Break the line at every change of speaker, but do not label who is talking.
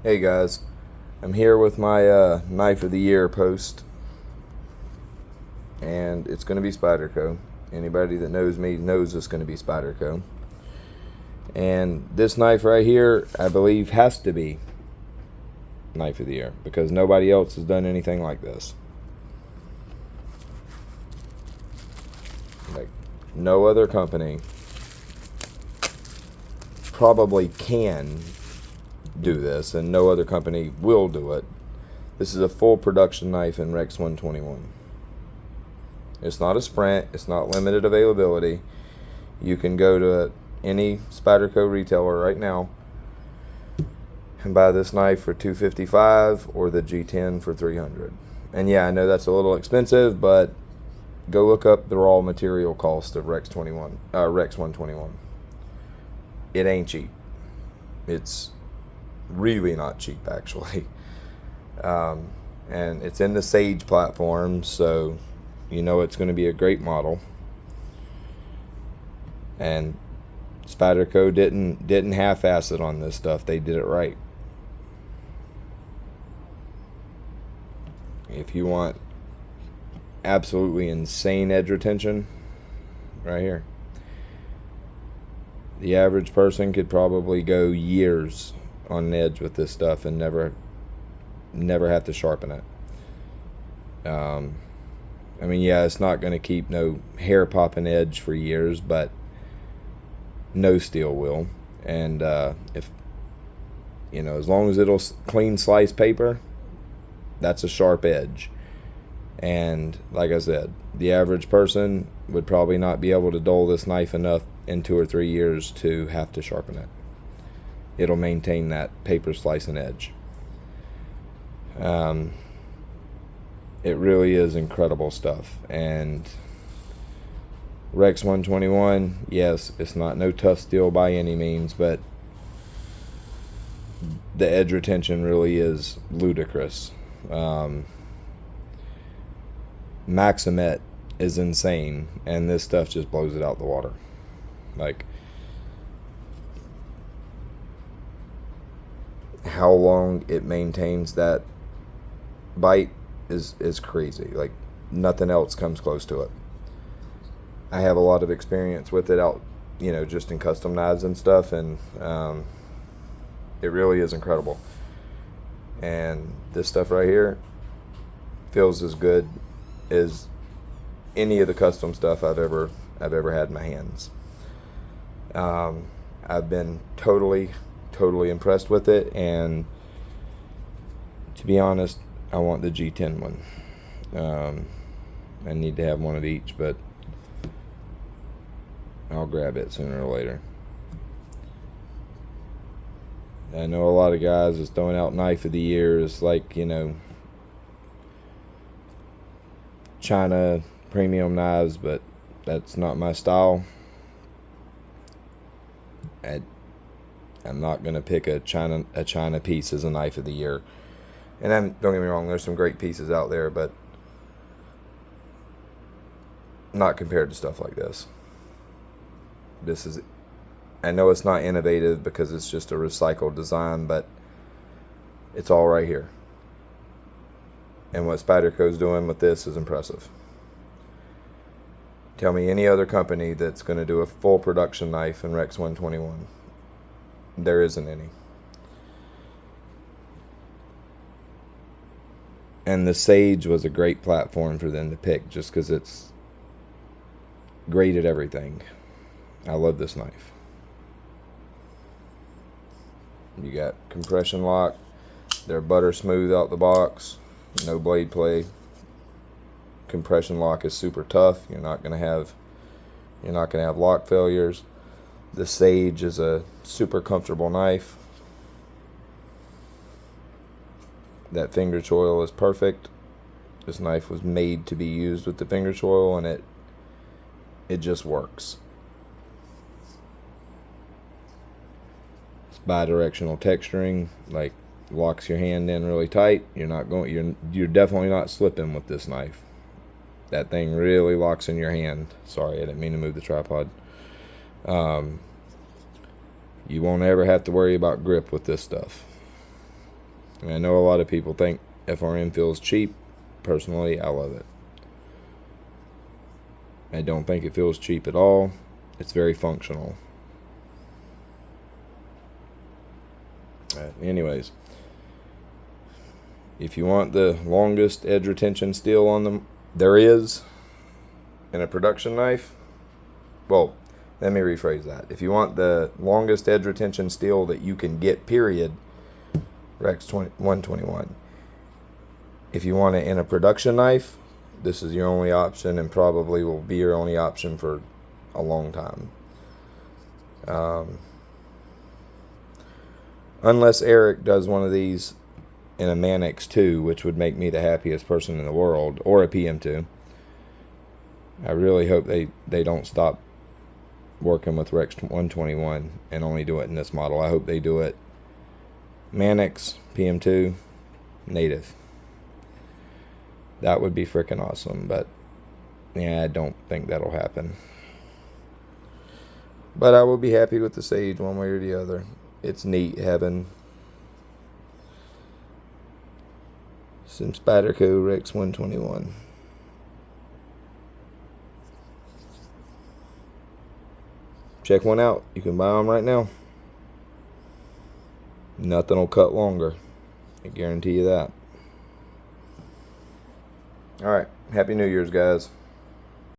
Hey guys, I'm here with my knife of the year post, and it's going to be Spyderco. Anybody that knows me knows it's going to be Spyderco. And this knife right here, I believe, has to be knife of the year because nobody else has done anything like this. Like, no other company probably can do this, and no other company will do it. This is a full production knife in REX121. It's not a sprint, it's not limited availability. You can go to any Spyderco retailer right now and buy this knife for $255 or the G10 for $300. And yeah, I know that's a little expensive, but go look up the raw material cost of REX121. It ain't cheap. It's really not cheap, actually. And it's in the Sage platform, so you know it's going to be a great model. And Spyderco didn't half-ass it on this stuff. They did it right. If you want absolutely insane edge retention, right here. The average person could probably go years on an edge with this stuff and never have to sharpen it. I mean, yeah, it's not going to keep no hair popping edge for years, but no steel will. And if you know, as long as it'll clean slice paper, that's a sharp edge. And like I said, the average person would probably not be able to dull this knife enough in 2 or 3 years to have to sharpen it. It'll maintain that paper slicing edge. It really is incredible stuff. And REX121, yes, it's not no tough steel by any means, but the edge retention really is ludicrous. Maximet is insane, and this stuff just blows it out the water. Like, how long it maintains that bite is crazy. Like, nothing else comes close to it. I have a lot of experience with it out, you know, just in custom knives and stuff, and it really is incredible. And this stuff right here feels as good as any of the custom stuff I've ever had in my hands. I've been totally impressed with it, and to be honest, I want the G10 one. I need to have one of each, but I'll grab it sooner or later. I know a lot of guys is throwing out knife of the year as, like, you know, China premium knives, but that's not my style. I'm not gonna pick a China piece as a knife of the year. And don't get me wrong, there's some great pieces out there, but not compared to stuff like this. This is, I know it's not innovative because it's just a recycled design, but it's all right here. And what Spyderco's doing with this is impressive. Tell me any other company that's going to do a full production knife in REX121. There isn't any. And the Sage was a great platform for them to pick just because it's great at everything. I love this knife. You got compression lock. They're butter smooth out the box. No blade play. Compression lock is super tough. You're not gonna have lock failures. The Sage is a super comfortable knife. That finger choil is perfect. This knife was made to be used with the finger choil, and it just works. It's bi-directional texturing, like locks your hand in really tight. You're definitely not slipping with this knife. That thing really locks in your hand. Sorry, I didn't mean to move the tripod. You won't ever have to worry about grip with this stuff. And I know a lot of people think FRM feels cheap. Personally, I love it. I don't think it feels cheap at all. It's very functional. Anyways, if you want the longest edge retention steel on them, there is in a production knife. Well, let me rephrase that. If you want the longest edge retention steel that you can get, period, REX121. If you want it in a production knife, this is your only option, and probably will be your only option for a long time. Unless Eric does one of these in a Manix 2, which would make me the happiest person in the world, or a PM2. I really hope they don't stop working with REX121 and only do it in this model. I hope they do it Manix, PM2, native. That would be freaking awesome, but yeah, I don't think that'll happen. But I will be happy with the Sage one way or the other. It's neat having some Spyderco REX121. Check one out. You can buy them right now. Nothing will cut longer. I guarantee you that. Alright. Happy New Year's, guys.